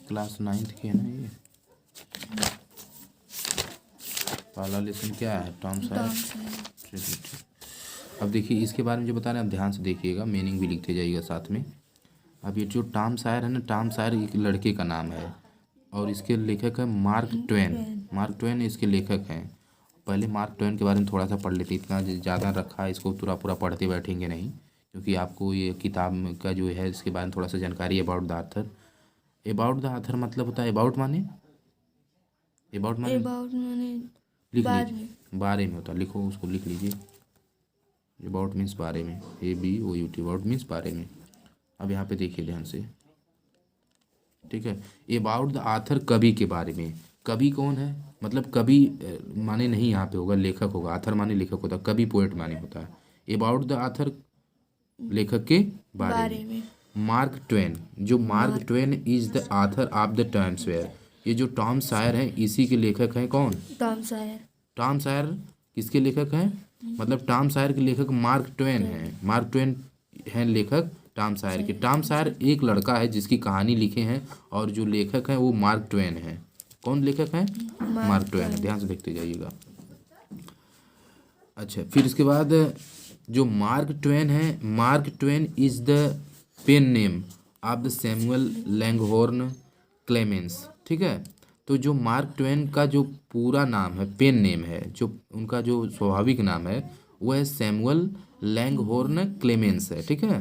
Class 9th की है ना ये। पहला लेसन क्या है, टॉम सायर। चलिए ठीक। अब देखिए इसके बारे में जो बता रहे हैं आप ध्यान से देखिएगा, मीनिंग भी लिखते जाइएगा साथ में। अब ये जो टॉम सायर है ना, टॉम सायर एक लड़के का नाम है और इसके लेखक है मार्क ट्वेन। मार्क ट्वेन इसके लेखक हैं। पहले मार्क ट्वेन के बारे में थोड़ा सा पढ़ लेते, इतना ज़्यादा रखा है इसको पूरा पूरा पढ़ते बैठेंगे नहीं, क्योंकि आपको ये किताब का जो है इसके बारे में थोड़ा सा जानकारी है। About the author. About the author मतलब होता है, अबाउट माने, अबाउट माने लिख लीजिए, बारे में होता है, लिखो उसको लिख लीजिए। अबाउट मीन्स बारे में, ABOUT, अबाउट मीन्स बारे में। अब यहाँ पे देखिए ध्यान से, ठीक है। अबाउट द आथर, कवि के बारे में। कवि कौन है, मतलब कवि माने नहीं यहाँ पे होगा, लेखक होगा। आथर माने लेखक होता है, कवि पोएट माने होता है। अबाउट द आथर, लेखक के बारे में। मार्क ट्वेन, जो Mark Twain is the author of the Tom Sawyer. ये जो टॉम सायर है इसी के लेखक हैं कौन, टॉम सायर। टॉम सायर किसके लेखक हैं, मतलब टॉम सायर के लेखक मार्क ट्वेन हैं। मार्क ट्वेन हैं लेखक टॉम सायर के। टॉम सायर एक लड़का है जिसकी कहानी लिखे हैं और जो लेखक हैं वो मार्क ट्वेन हैं। कौन लेखक हैं, मार्क ट्वेन है। ध्यान से देखते जाइएगा। अच्छा, फिर इसके बाद जो मार्क ट्वेन है, Mark Twain is the pen name of the Samuel Langhorne Clemens, ठीक है। तो जो मार्क ट्वेन का जो पूरा नाम है, पेन नेम है, जो उनका जो स्वाभाविक नाम है वो है सैमुअल लैंगहॉर्न क्लेमेंस है, ठीक है।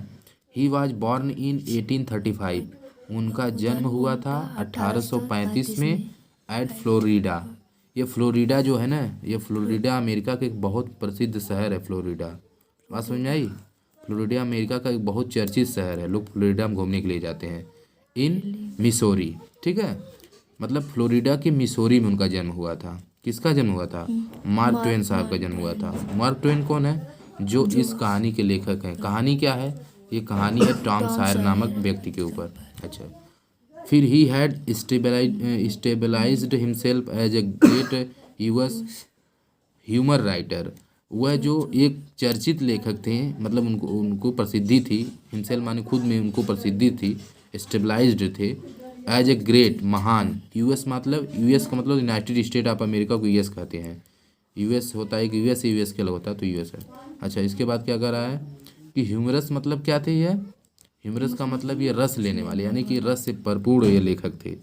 He was born in 1835। उनका जन्म हुआ था 1835 में एट फ्लोरिडा। ये फ्लोरिडा जो है ना, ये फ्लोरिडा अमेरिका का एक बहुत प्रसिद्ध शहर है। फ्लोरिडा, बात समझ में आई। फ्लोरिडा अमेरिका का एक बहुत चर्चित शहर है, लोग फ्लोरिडा में घूमने के लिए जाते हैं। इन मिसोरी, ठीक है, मतलब फ्लोरिडा के मिसोरी में उनका जन्म हुआ था। किसका जन्म हुआ था, मार्क ट्वेन साहब का जन्म हुआ था। मार्क ट्वेन कौन है, जो इस कहानी के लेखक हैं। कहानी क्या है, ये कहानी है टॉम सायर नामक व्यक्ति के ऊपर। अच्छा, फिर he had stabilised himself as a great US humour writer. वह जो एक चर्चित लेखक थे, मतलब उनको उनको प्रसिद्धि थी, हिमसेल्फ माने खुद में उनको प्रसिद्धि थी, स्टेबलाइज्ड थे एज ए ग्रेट, महान। यूएस मतलब, यूएस का मतलब यूनाइटेड स्टेट ऑफ अमेरिका को यूएस कहते हैं। यूएस होता है कि यूएस के अलग होता है, तो यूएस है। अच्छा, इसके बाद क्या कर रहा है कि ह्यूमरस मतलब क्या थे, ये ह्यूमरस का मतलब ये रस लेने वाले, यानी कि रस से भरपूर ये लेखक थे।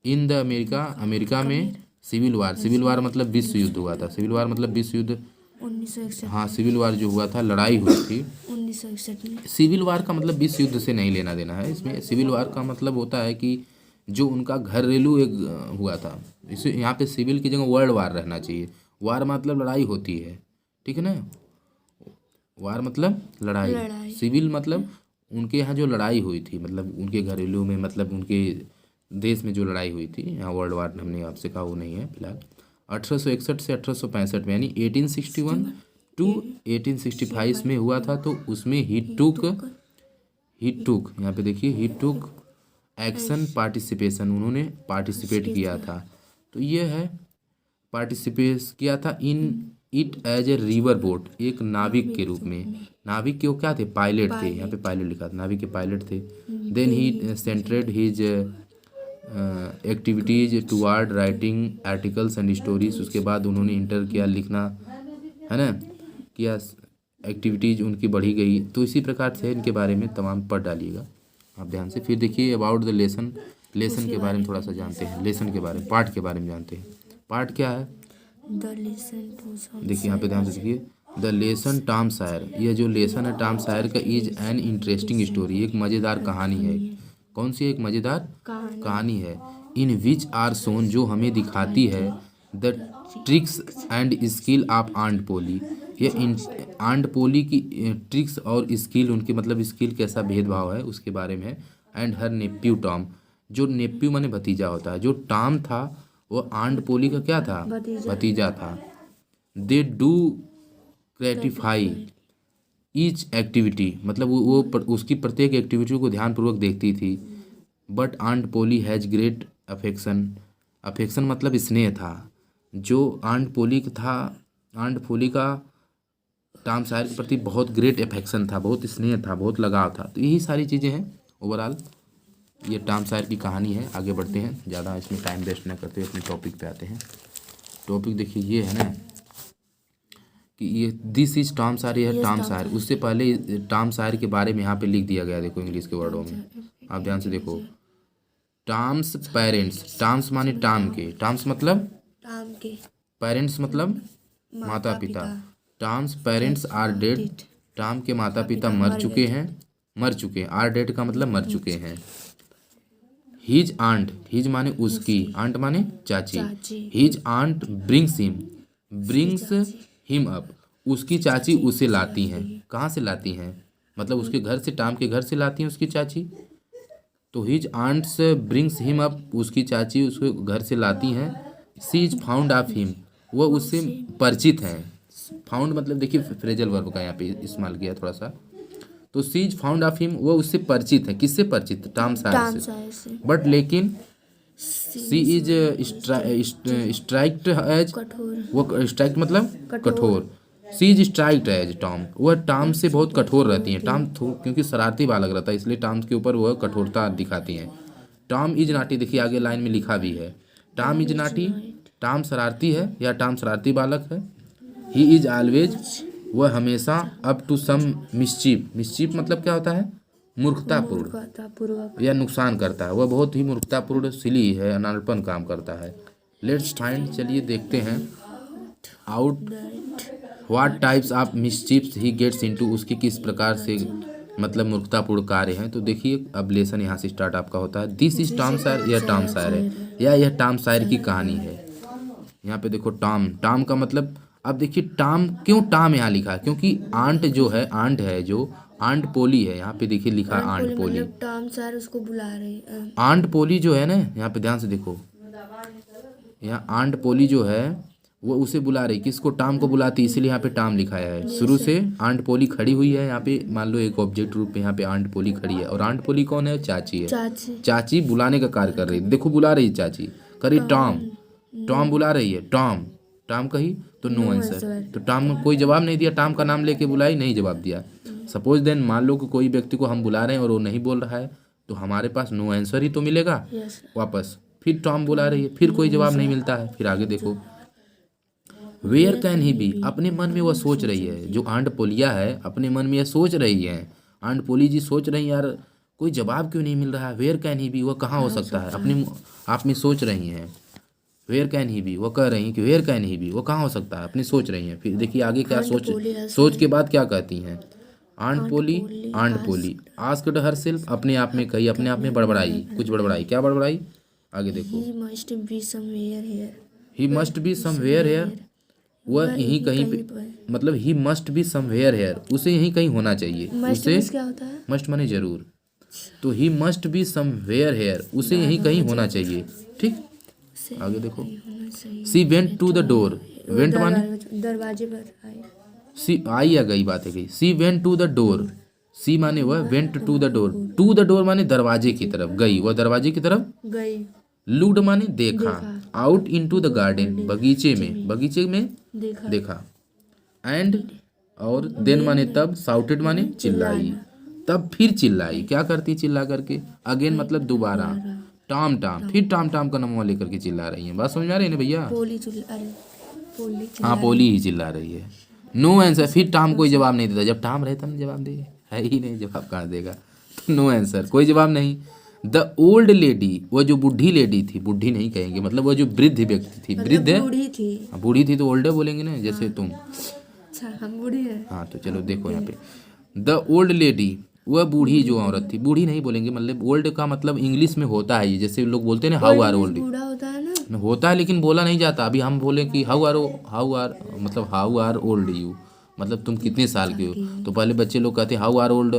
इन द अमेरिका, अमेरिका में सिविल वार, सिविल वार मतलब विश्व युद्ध हुआ था। सिविल वार मतलब विश्व युद्ध, 1961। हाँ, सिविल वार जो हुआ था, लड़ाई हुई थी 1961 में। सिविल वार का मतलब विश्व युद्ध से नहीं लेना देना है इसमें। सिविल वार का मतलब होता है कि जो उनका घरेलू एक हुआ था, इसे यहाँ पे सिविल की जगह वर्ल्ड वार रहना चाहिए। वार मतलब लड़ाई होती है, ठीक है ना। वार मतलब लड़ाई, सिविल मतलब उनके यहाँ जो लड़ाई हुई थी, मतलब उनके घरेलू में, मतलब उनके देश में जो लड़ाई हुई थी। यहाँ वर्ल्ड वार हमने आपसे कहा वो नहीं है फिलहाल। 1861 से 1865 में, यानी 1861 टू 1865 में हुआ था। तो उसमें ही टुक यहाँ पे देखिए, ही टुक एक्शन पार्टिसिपेशन, उन्होंने पार्टिसिपेट किया था। तो ये है पार्टिसिपेट किया था in it as a river boat, एक नाविक के रूप में। नाविक के वो क्या थे, पायलट थे, यहाँ पे पायलट लिखा था, नाविक के पायलट थे। Then he centred his activities toward writing articles and stories. उसके बाद उन्होंने इंटर किया, लिखना है ना, किया, एक्टिविटीज उनकी बढ़ी गई। तो इसी प्रकार से इनके बारे में तमाम पढ़ डालिएगा आप ध्यान से। फिर देखिए अबाउट द लेसन, लेसन के बारे में थोड़ा सा जानते हैं, लेसन के बारे में, पाठ के बारे में जानते हैं। पाठ क्या है, देखिए यहाँ पे ध्यान से देखिए, द लेसन टॉम सायर। यह जो लेसन है टॉम सायर का, इज एन इंटरेस्टिंग स्टोरी, एक मज़ेदार कहानी है। कौन सी एक मज़ेदार कहानी है। इन विच आर सोन, जो हमें दिखाती है, the tricks and skill of Aunt Polly. ये आंट पोली की ट्रिक्स और स्किल, उनकी मतलब स्किल कैसा भेदभाव है उसके बारे में है। एंड हर नेप्यू टॉम, जो नेप्यू माने भतीजा होता है, जो टॉम था वो आंट पोली का क्या था, भतीजा था। They do gratify each activity, मतलब वो उसकी प्रत्येक एक्टिविटी को ध्यानपूर्वक देखती थी। But Aunt Polly has great affection, affection मतलब स्नेह था। जो आंट पोली था, आंट पोली का टॉम सायर के प्रति बहुत ग्रेट अफेक्शन था, बहुत स्नेह था, बहुत लगाव था। तो यही सारी चीज़ें हैं ओवरऑल। ये टॉम सॉयर की कहानी है। आगे बढ़ते हैं, ज़्यादा इसमें टाइम वेस्ट ना करते हुए अपने टॉपिक पे आते हैं। टॉपिक देखिए ये है ना कि ये दिस इज टॉम सॉयर, ये है टॉम सॉयर। उससे पहले टॉम सॉयर के बारे में यहाँ पे लिख दिया गया है, देखो इंग्लिश के वर्डों में, आप ध्यान से देखो। टॉम्स पेरेंट्स, टॉम्स माने टॉम के, टॉम्स मतलब टाम के पेरेंट्स मतलब माता पिता। Tom's parents are dead, Tom के माता पिता मर चुके हैं, मर चुके हैं। आर डेड का मतलब मर चुके हैं। हिज आंट, हिज माने उसकी, आंट माने चाची। His aunt brings him up, उसकी चाची उसे लाती हैं। कहाँ से लाती हैं? मतलब उसके घर से, टॉम के घर से लाती हैं उसकी चाची। तो his aunts brings him up, उसकी चाची उसके घर से लाती हैं। She is fond of him, वह उससे परिचित हैं। फाउंड मतलब देखिए फ्रेजल वर्ब का यहाँ पे इस्तेमाल किया थोड़ा सा। तो सी इज फाउंड ऑफ हिम, वह उससे परिचित है। किससे परिचित? टॉम सॉयर से। बट लेकिन सी इज स्ट्राइक्ड एज, कठोर, वो स्ट्राइक्ट मतलब कठोर। सी इज स्ट्राइक्ड एज टॉम, वह टॉम से बहुत कठोर रहती हैं। टॉम क्योंकि शरारती बालक रहता है इसलिए टॉम के ऊपर वह कठोरता दिखाती हैं। टॉम इज नाटी, देखिए आगे लाइन में लिखा भी है, टॉम इज नाटी, टॉम शरारती है या टॉम शरारती बालक है। ही इज ऑलवेज, वह हमेशा up to some mischief, mischief मतलब क्या होता है? मूर्खतापूर्ण या नुकसान करता है। वह बहुत ही मूर्खतापूर्ण, सिली है, अनाड़पन काम करता है। लेट्स फाइंड, चलिए देखते हैं, out what types of mischiefs he gets into, उसकी किस प्रकार से मतलब मूर्खतापूर्ण कार्य हैं। तो देखिए अब लेसन यहाँ से स्टार्ट आपका होता है। दिस इज टॉम सॉयर, यह टॉम सॉयर है या यह टॉम सॉयर की कहानी है। यहाँ पे देखो टॉम, टॉम का मतलब, अब देखिए टॉम, क्यों टॉम यहाँ लिखा है? क्योंकि आंट जो है, आंट है जो आंट पोली है, यहाँ पे देखिए लिखा है आंट पोली। टॉम सॉयर उसको बुला रहे। आंट पोली जो है ना, यहाँ पे ध्यान से देखो, यहाँ आंट पोली जो है वो उसे बुला रही, किसको? टॉम को बुलाती, इसीलिए यहाँ पे टॉम लिखाया है। शुरू से आंट पोली खड़ी हुई है यहाँ पे, मान लो एक ऑब्जेक्ट रूप में यहाँ पे आंट पोली खड़ी है। और आंट पोली कौन है? चाची है। चाची बुलाने का कार्य कर रही है, देखो बुला रही है चाची, करी टॉम, टॉम बुला रही है, टॉम, टॉम कही तो नो आंसर। तो टॉम कोई जवाब नहीं दिया, टॉम का नाम लेके बुलाई, नहीं जवाब दिया। सपोज देन, मान लो कि कोई व्यक्ति को हम बुला रहे हैं और वो नहीं बोल रहा है, तो हमारे पास नो आंसर ही तो मिलेगा वापस। फिर टॉम बुला रही है, फिर कोई जवाब नहीं मिलता है। फिर आगे देखो, वेयर कैन ही बी, अपने मन में वह सोच रही है, जो आंट पोलिया है अपने मन में यह सोच रही है, आंट पोली जी सोच रही है, यार कोई जवाब क्यों नहीं मिल रहा है। वेयर कैन ही बी, वह कहाँ हो सकता है? अपने आप में सोच रही हैं। वेयर कैन ही बी, वो कह रही हैं कि वेयर कैन ही बी, वो कहाँ हो सकता है, अपनी सोच रही हैं। फिर देखिए आगे क्या सोच के बाद क्या कहती हैं? आंट पोली आस्क्ड हरसेल्फ, अपने आप में कही, अपने आप में बड़बड़ाई, कुछ बड़बड़ाई, क्या बड़बड़ाई? आगे देखो, ही मस्ट बी समवेयर हियर, वह यहीं कहीं पे, मतलब ही मस्ट बी समवेयर हियर, उसे यहीं कहीं होना चाहिए। उसे क्या होता है? मस्ट माने जरूर, तो he must be somewhere here, उसे यहीं कहीं होना चाहिए। ठीक, आगे देखो, she went to the door, went माने दरवाजे पर आई, सी आई या गई, बात है गई। She went to the door, she माने वह, went to the door, to the door माने दरवाजे की तरफ गई, वह दरवाजे की तरफ गई। लुक्ड माने देखा, आउट इनटू द गार्डन, बगीचे में देखा। एंड और देन माने तब, साउटेड माने चिल्लाई, तब फिर चिल्लाई, क्या करती चिल्ला करके? अगेन मतलब दोबारा, टॉम टॉम, फिर टॉम टॉम का नाम लेकर के चिल्ला रही है। बात समझ में आ रही है ना भैया? हाँ, पोली ही चिल्ला रही है। नो आंसर, फिर टॉम कोई जवाब नहीं देता। जब टॉम रहता ना जवाब दे, है ही नहीं, जवाब कहाँ देगा? तो नो आंसर, कोई जवाब नहीं। द ओल्ड लेडी, वो जो बूढ़ी लेडी थी, बूढ़ी नहीं कहेंगे, मतलब वो जो वृद्ध व्यक्ति थी, वृद्ध है, बूढ़ी थी तो ओल्ड बोलेंगे ना, जैसे तुम। अच्छा, हम बूढ़ी है। हाँ, तो चलो देखो यहाँ पे, द ओल्ड लेडी, वह बूढ़ी जो औरत थी, बूढ़ी नहीं बोलेंगे, मतलब ओल्ड का मतलब इंग्लिश में होता है, जैसे लोग बोलते हैं ना, हाउ आर ओल्ड, बूढ़ा होता है ना, होता है लेकिन बोला नहीं जाता। अभी हम बोले कि हाउ आर मतलब हाउ आर ओल्ड यू, मतलब तुम कितने साल के हो। तो पहले बच्चे लोग कहते हैं how are old,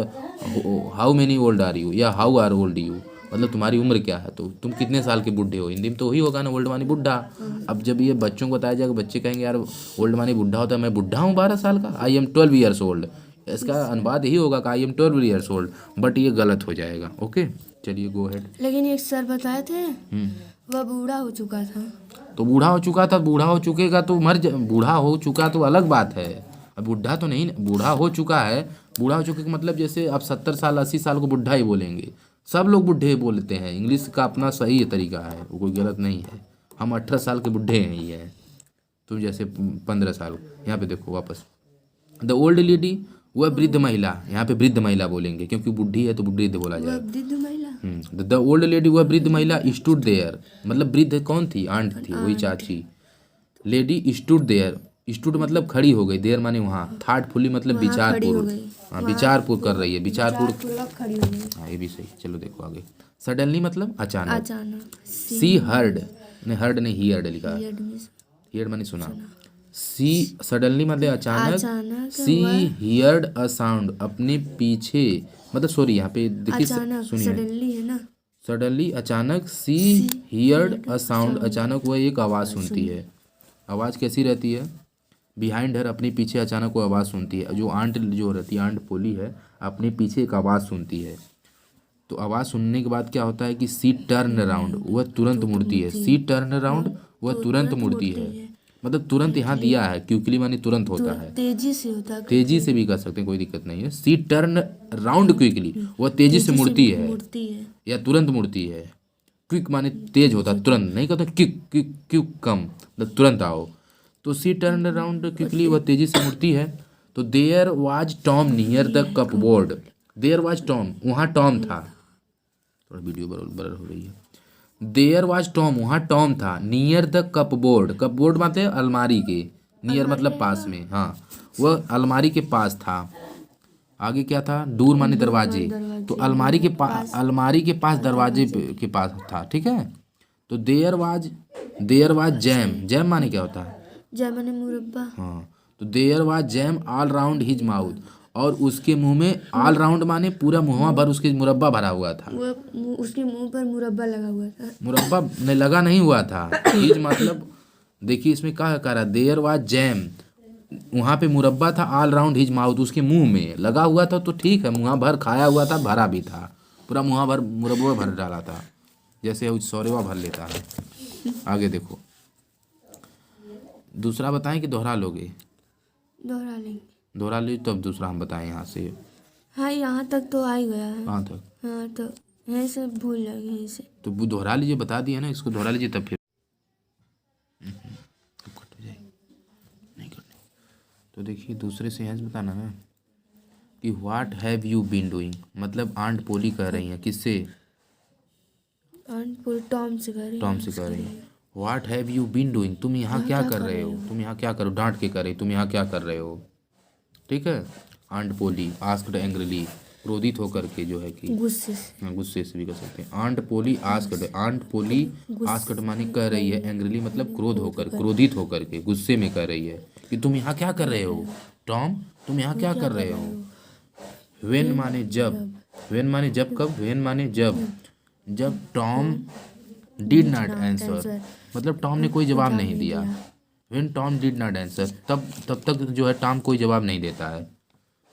how many old are you, या हाउ आर ओल्ड यू, मतलब तुम्हारी उम्र क्या है, तो तुम कितने साल के बूढ़े हो। हिंदी में तो वही होगा ना, ओल्ड मानी बुढ़ा। अब जब ये बच्चों को बताया जाएगा, बच्चे कहेंगे यार ओल्ड मानी बुढ़ा होता है, मैं बुढ़ा हूँ 12 साल का, आई एम 12 ईयर्स ओल्ड। इसका अनुवाद यही होगा कि I am 12 years old, but ये गलत हो जाएगा। ओके, चलिए गो हेड। लेकिन एक सर बताए थे वह बूढ़ा हो चुका था, तो बूढ़ा हो चुका था, बूढ़ा हो चुकेगा तो बूढ़ा हो चुका तो अलग बात है। अब बुढ़ा तो नहीं, बूढ़ा हो चुका है। बूढ़ा हो चुके का मतलब जैसे आप 70 साल 80 साल को बुढ़ा ही बोलेंगे, सब लोग बुढ़े बोलते हैं, इंग्लिश का अपना सही तरीका है, वो कोई गलत नहीं है। हम 18 साल के बुढ़े हैं ये है, तुम जैसे 15 साल। यहाँ पे देखो वापस, द ओल्ड लेडी वह वृद्ध महिला, यहाँ पे वृद्ध महिला बोलेंगे क्योंकि बुढ़ी है तो वृद्ध बोला वह जाए। वृद्ध महिला। द ओल्ड लेडी वह वृद्ध महिला स्टूड देयर, मतलब वृद्ध कौन थी, आंट थी, वही चाची। लेडी स्टूड देयर, स्टूड मतलब खड़ी हो गई, देयर माने वहाँ, थाटफुली मतलब खड़ी हो विचारपूर्वक, गई। हाँ विचारपूर्वक कर रही है, विचारपूर्वक, पूर्वक खड़ी हो गई। हाँ ये भी सही। चलो देखो आगे, सडनली मतलब अचानक। अचानक। सी हर्ड ने, हर्ड ने हियर्ड लिखा, हियर्ड में हियर्ड माने सुना। सी सडनली मतलब अचानक, अचानक सी हियर्ड अ साउंड, अपने पीछे, मतलब सॉरी यहाँ पे देखिए, अचानक सुनिए, सडनली है ना। सडनली अचानक, सी हियर्ड अ साउंड, अचानक वह एक आवाज़ सुनती है। आवाज़ कैसी रहती है, बिहाइंड हर, अपने पीछे अचानक वो आवाज़ सुनती है। जो आंट जो रहती है, आंट पोली है, अपने पीछे एक आवाज़ सुनती है। तो आवाज़ सुनने के बाद क्या होता है कि सी टर्न अराउंड, वह तुरंत मुड़ती है। सी टर्न अराउंड, वह तुरंत मुड़ती है, मतलब तुरंत यहाँ दिया है, क्विकली माने तुरंत होता है, तेजी से होता है। तेजी से भी कर सकते हैं, कोई दिक्कत नहीं है। सी टर्न राउंड क्विकली, वह तेजी से मुड़ती है मुड़ती है। या तुरंत मुड़ती है। क्विक माने तेज होता है, तुरंत नहीं कहते क्विक क्विक क्विक कम, मतलब तुरंत आओ। तो सी टर्न अराउंड क्विकली, वह तेजी से मुड़ती है। तो there was Tom near the cupboard, there was Tom, वहाँ टॉम था, थोड़ा वीडियो ब्लर हो रही है। देयर वाज टॉम, वहाँ टॉम था। नियर द कपबोर्ड, कपबोर्ड मतलब अलमारी के, नियर मतलब पास में, हाँ वह अलमारी के पास था। आगे क्या था, दूर माने दरवाजे, तो अलमारी के पास, अलमारी के पास दरवाजे के पास था, ठीक है। तो देयर वाज जैम, जैम माने क्या होता है, जैम माने मुरब्बा। हाँ, तो there was jam all round his mouth, और उसके मुंह में, ऑल राउंड माने पूरा मुँहवा भर उसके मुरब्बा भरा हुआ था। उसके मुंह पर मुरब्बा लगा हुआ था। मुरब्बा नहीं लगा, नहीं हुआ था। हिज मतलब देखिए इसमें क्या कह रहा, देयर वाज जैम, वहाँ पे मुरब्बा था, ऑल राउंड हिज माउथ, उसके मुंह में लगा हुआ था, तो ठीक है, मुँह भर खाया हुआ था, भरा भी था, पूरा मुँह भर मुरब्बा भर डाला था, जैसे सौरेवा भर लेता है। आगे देखो, दूसरा बताएं कि दोहरा लोगे, दोहरा लेंगे। दोहरा ली तब दूसरा हम बताएं यहाँ से। हाँ यहाँ तक तो आ ही गया है। कहाँ तक, हाँ तो यहीं से भूल लगे यहीं से। तो वो दोहरा लीजिए, बता दिया ना, इसको दोहरा लीजिए तब फिर अब कट हो जाएगी, नहीं कटनी। तो देखिए दूसरे से यहाँ से बताना ना कि what have you been doing, मतलब आंट पोली कह रही हैं, किससे, टॉम से कर रही टॉम से कह रही हैं। What have you been doing, तुम यहाँ क्या कर रहे हो, तुम यहाँ क्या करो, डांट के कर रही, तुम यहाँ क्या कर रहे हो, ठीक है। आंट पोली आस्क्ड एंग्रीली, क्रोधित होकर के जो है कि, गुस्से से। हाँ गुस्से से भी कर सकते हैं। Aunt Polly asked, aunt Polly asked माने कह रही है, एंग्रीली मतलब क्रोध होकर, क्रोधित होकर के, गुस्से में कह रही है कि तुम यहाँ क्या कर रहे हो, टॉम तुम यहाँ क्या कर रहे हो। वेन माने जब, वेन माने जब, कब, वेन माने जब, जब टॉम डिड नॉट आंसर, मतलब टॉम ने कोई जवाब नहीं दिया। When Tom did not answer, तब तक जो है टॉम कोई जवाब नहीं देता है।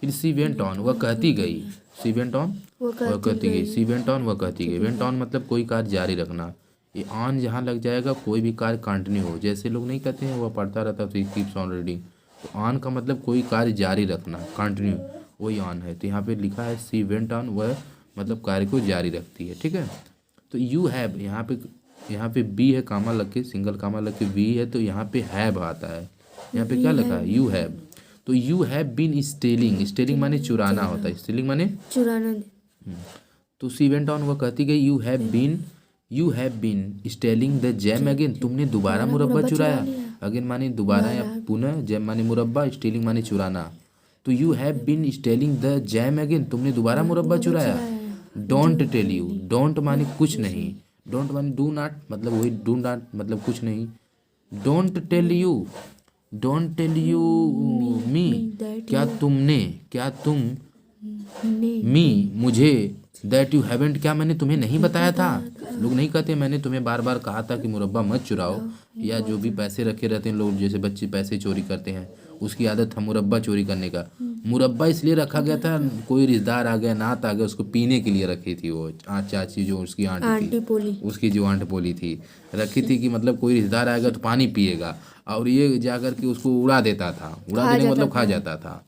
फिर सी वेंट ऑन, वह कहती गई, सी वेंट ऑन वह कहती गई, सी वेंट ऑन वह कहती गई। वेंट ऑन मतलब कोई कार्य जारी रखना, ये ऑन जहाँ लग जाएगा कोई भी कार्य कंटिन्यू हो, जैसे लोग नहीं कहते हैं वह पढ़ता रहता तो कीप्स ऑन रीडिंग, तो ऑन का मतलब कोई कार्य जारी रखना, कंटिन्यू, वही ऑन है। तो यहाँ पे लिखा है सी वेंट ऑन, वह मतलब कार्य को जारी रखती है, ठीक है। तो यू हैव, यहाँ पे बी है कामा लग के, सिंगल कामा लग के वी है, तो यहाँ पे हैव आता है, यहाँ पे क्या लिखा है, यू हैव। तो you have been stealing, stealing माने चुराना होता है, स्टेलिंग माने चुराना। तो सी वेंट ऑन, वह कहती गई, you have been stealing the jam again, तुमने दोबारा मुरब्बा चुराया। अगेन माने दोबारा या पुनः, जैम माने मुरब्बा, स्टेलिंग माने चुराना। तो you have been stealing the jam again, तुमने दोबारा मुरब्बा चुराया। डोंट टेल यू, डोंट माने कुछ नहीं, डोंट माने डू नॉट, मतलब वही डू नॉट मतलब कुछ नहीं। Don't tell you, don't tell you me, क्या तुम मी मुझे, दैट यू हैवेंट, क्या मैंने तुम्हें नहीं बताया था। लोग नहीं कहते मैंने तुम्हें बार बार कहा था कि मुरब्बा मत चुराओ, या जो भी पैसे रखे रहते हैं लोग, जैसे बच्चे पैसे चोरी करते हैं, उसकी आदत था मुरब्बा चोरी करने का। मुरब्बा इसलिए रखा गया था, कोई रिश्तेदार आ गया, नात आ गया, उसको पीने के लिए रखी थी वो चाची जो उसकी आंटी थी, उसकी जो आंट पोली थी, रखी थी कि मतलब कोई रिश्तेदार आएगा तो पानी पिएगा, और ये जाकर के उसको उड़ा देता था, उड़ा देने का मतलब खा जाता था।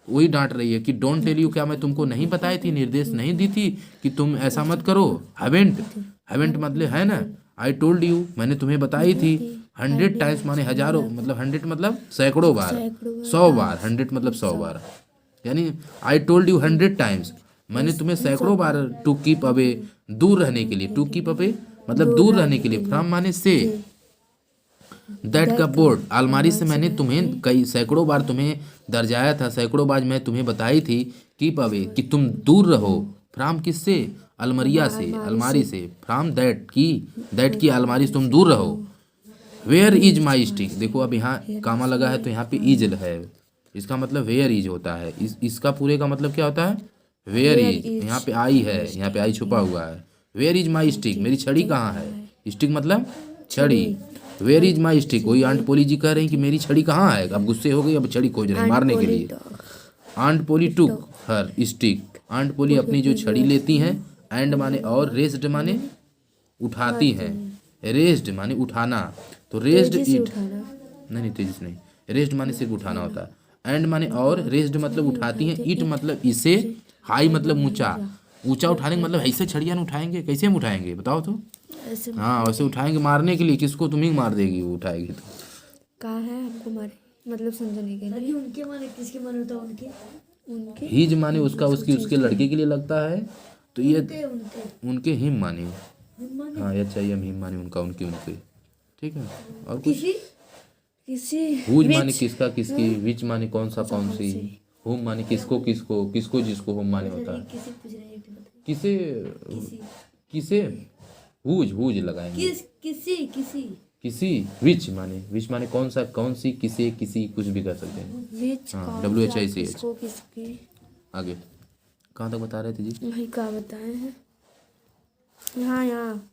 वही डांट रही है कि डोंट टेल यू, क्या मैं तुमको नहीं बताई थी, निर्देश नहीं दी थी कि तुम ऐसा मत करो। हैवेंट, हैवेंट मतलब है ना, आई टोल्ड यू, मैंने तुम्हें बताई थी। 100 टाइम्स माने हजारों, मतलब 100 मतलब सैकड़ों बार, 100 बार, 100 मतलब 100 बार, यानी आई टोल्ड यू 100 टाइम्स, मैंने तुम्हें सैकड़ों बार, टू कीप अवे, दूर रहने के लिए, टू कीप अवे मतलब दूर रहने के लिए, फ्रॉम माने से, दैट कपबोर्ड अलमारी से मैंने तुम्हें कई सैकड़ों बार तुम्हें दर्जाया था, सैकड़ों बार मैं तुम्हें बताई थी कीप अवे कि तुम दूर रहो, फ्रॉम किससे, अलमरिया से, अलमारी से, फ्रॉम दैट की अलमारी से तुम दूर रहो। वेयर इज माई स्टिक, देखो अब यहाँ कामा लगा है तो यहाँ पे इज है, इसका मतलब वेयर इज होता है, इसका पूरे का मतलब क्या होता है, वेयर इज, यहाँ पे आई है, यहाँ पे आई छुपा हुआ है। वेयर इज माई स्टिक, मेरी छड़ी कहाँ है, स्टिक मतलब छड़ी। वेयर इज माई स्टिक, वही आंट पोली जी कह रही कि मेरी छड़ी कहाँ है, अब गुस्से हो गई, अब छड़ी खोज रही मारने के लिए। आंट पोली टुक हर स्टिक, आंट पोली अपनी जो छड़ी लेती हैं, एंड माने और, रेस्ड माने उठाती हैं, रेस्ड माने उठाना, तो रेस्ड इट, नहीं तेजी से नहीं, रेस्ड माने सिर्फ उठाना होता है, एंड माने और, रेस्ड मतलब उठाती हैं, इट मतलब इसे, हाई मतलब ऊंचा, ऊंचा उठाने का मतलब ऐसे छड़ियाँ उठाएंगे, कैसे हम उठाएंगे बताओ तो, ऐसे हाँ वैसे उठाएंगे मारने के लिए, किसको, तुम ही मार देगी वो उठाएगी तो। कहा है हमको मारे, मतलब समझने के लिए। उनके माने किसके माने होता है, उनके उनके हिज माने उसका, उसकी, उसके लड़के के लिए लगता है, तो ये उनके उनके हिम माने, माने हाँ ये चाहिए हिम माने उनका, उनके उनके, ठीक है। और कुछ, किसी किसी हुज माने किसका किसकी, विच माने कौन सा कौन सी, हुम माने किसको किसको, किसको जिसको हुम माने होता है, किसी पूछ रहे हैं, बताइए। किसे, किसे, हुज, हुज लगाएंगे, किसी किसी किसी, विच माने कौन सा कौन सी, किसे, किसी, कुछ भी कर सकते हैं, विच हाँ, कौन सा, WHICH। किसको किसकी, आगे कहाँ तक बता रहे थे जी, वही क्या बताए हैं, यहाँ यहाँ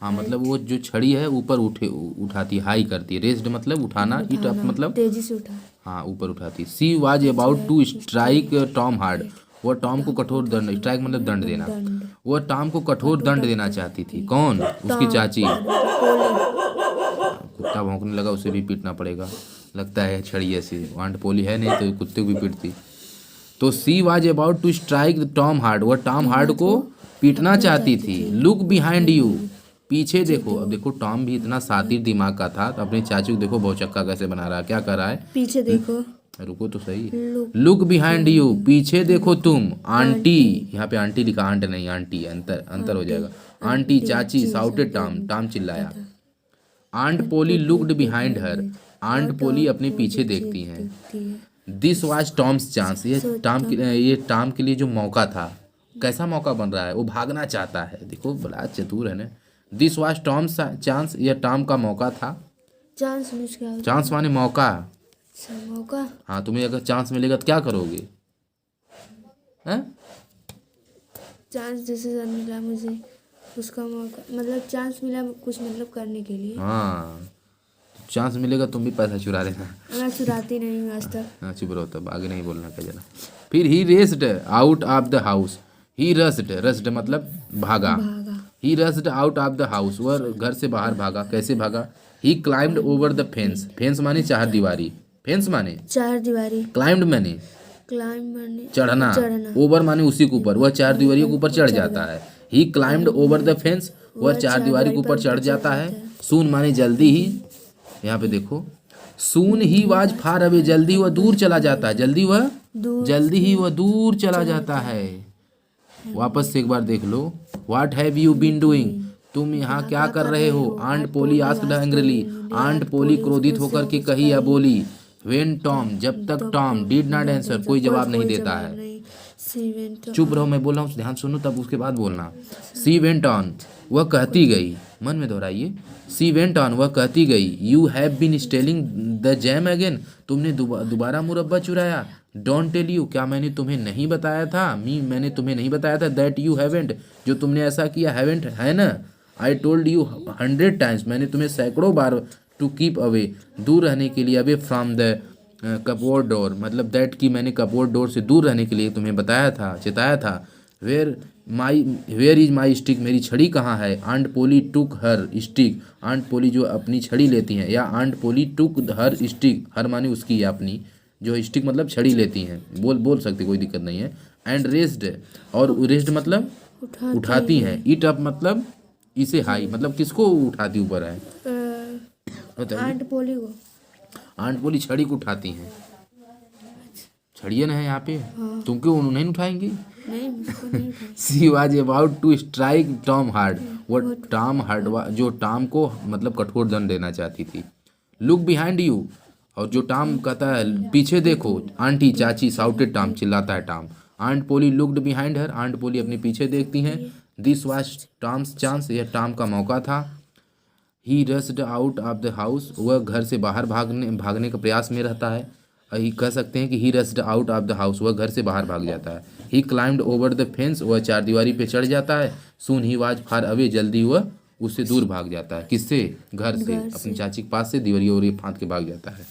हाँ मतलब वो जो छड़ी है ऊपर उठाती, हाई करती है, रेस्ड मतलब उठाना, इट अप मतलब तेजी से उठा, हाँ ऊपर उठाती। She was about to strike Tom hard, वह टॉम को कठोर दंड, स्ट्राइक मतलब दंड देना, वह टॉम को कठोर दंड देना चाहती थी, कौन, उसकी चाची। कुत्ता भौंकने लगा, उसे भी पीटना पड़ेगा, लगता है छड़ी ऐसी, आंट पोली है नहीं तो कुत्ते को भी पीटती। तो she was about to strike Tom hard, वह टॉम हार्ड को पीटना चाहती थी। लुक बिहाइंड यू, पीछे देखो। अब देखो टॉम भी इतना सातिर दिमाग का था, तो अपनी चाची को देखो भौचक्का कैसे बना रहा है, क्या कर रहा है, पीछे देखो, रुको तो सही, लुक बिहाइंड यू, पीछे देखो तुम, आंटी, यहाँ पे आंटी लिखा, आंट नहीं आंटी, अंतर अंतर हो जाएगा, आंटी चाची, साउटेड टॉम, टॉम चिल्लाया। आंट पोली लुक्ड बिहाइंड हर, आंट पोली अपने पीछे देखती हैं। दिस वाज टॉम्स चांस, ये टॉम के लिए जो मौका था, कैसा मौका बन रहा है, वो भागना चाहता है, देखो बड़ा चतुर है ना। दिस वाज टॉम्स चांस, यह टॉम का मौका था, चांस मिस क्या होता चांस माने मौका, है, मौका, हाँ तुम्हें अगर चांस मिलेगा तो क्या करोगे, हैं? चांस जैसे मिला मुझे, उसका मौका मतलब चांस मिला कुछ मतलब करने के लिए, हाँ चांस मिलेगा तुम भी पैसा चुरा लेना। मैं चुराती नहीं हूँ आज तक। हाँ चुप रहो, तब आगे नहीं बोलना क्या जरा। फिर he raced out of the house, he rushed, rushed मतलब भागा, he rushed out of the house, वह घर से बाहर भागा, कैसे भागा, he climbed over the fence, fence माने चार दीवारी, फेंस माने चार दीवारी, क्लाइम्ड माने क्लाइंब करने, चढ़ना, चढ़ना, ओवर माने उसी के ऊपर, वह चार दीवारियों के ऊपर चढ़ जाता है। ही क्लाइम्ड ओवर द फेंस, वह चार दीवारी के ऊपर चढ़ जाता है। सून माने जल्दी ही, यहाँ पे देखो, सून ही वाज फार अवे, जल्दी वह दूर चला जाता है, जल्दी ही वह दूर चला जाता है। वापस से एक बार देख लो, what have you been doing, तुम यहाँ क्या कर रहे हो, Aunt Polly asked angrily, Aunt Polly क्रोधित होकर के कही या बोली। व्हेन टॉम, जब तक टॉम डिड नॉट आंसर, कोई जवाब नहीं देता है, चुप रहो, मैं बोल रहा हूँ ध्यान सुनो तब उसके बाद बोलना। सी वेंट ऑन, वह कहती गई, मन में दोहराइए, सी वेंट ऑन, वह कहती गई, you have been stealing the jam again, तुमने दोबारा मुरब्बा चुराया। डोंट टेल यू, क्या मैंने तुम्हें नहीं बताया था, मैंने तुम्हें नहीं बताया था, दैट यू हैवेंट, जो तुमने ऐसा किया, हैवेंट है ना, आई टोल्ड यू 100 टाइम्स, मैंने तुम्हें सैकड़ों बार, टू कीप अवे, दूर रहने के लिए, away from the cupboard door, मतलब दैट की मैंने कपबोर्ड डोर से दूर रहने के लिए तुम्हें बताया था, चेताया था। वेयर इज माई स्टिक, मेरी छड़ी कहाँ है। आंट पोली टुक हर स्टिक, आंट पोली जो अपनी छड़ी लेती हैं, या आंट पोली टुक हर स्टिक, हर माने उसकी या अपनी, जो स्टिक मतलब छड़ी लेती हैं, बोल सकते, कोई दिक्कत नहीं है। एंड रेस्ड, और रेस्ड मतलब उठाती हैं। इट अप मतलब इसे हाई, मतलब किसको उठाती ऊपर है? बताइए। आंट पोली को। आंट पोली छड़ी को उठाती हैं। छड़ियन है यहाँ पे, तुम क्यों उन्हें उठाएंगी? नहीं, मुझको नहीं उठाई। She was about to strike Tom hard, वो टॉम हार्ड जो टॉम को मतलब कठोर दंड देना चाहती थी। लुक बिहाइंड यू, और जो टॉम कहता है पीछे देखो, आंटी चाची साउटेड टॉम, चिल्लाता है टॉम। आंट पोली लुक्ड बिहाइंड हर, आंट पोली अपने पीछे देखती हैं। दिस वॉज टॉम्स चांस, यह टॉम का मौका था। ही rushed out of the house, वह घर से बाहर भागने का प्रयास में रहता है। ही कह सकते हैं कि ही rushed out of the house, वह घर से बाहर भाग जाता है। ही क्लाइम्ड ओवर द फेंस, वह चारदीवारी पे चढ़ जाता है। सून ही वाज फार अवे, जल्दी वह उससे दूर भाग जाता है। किससे? घर से, अपनी चाची के पास से दीवारी और ये फांद के भाग जाता है।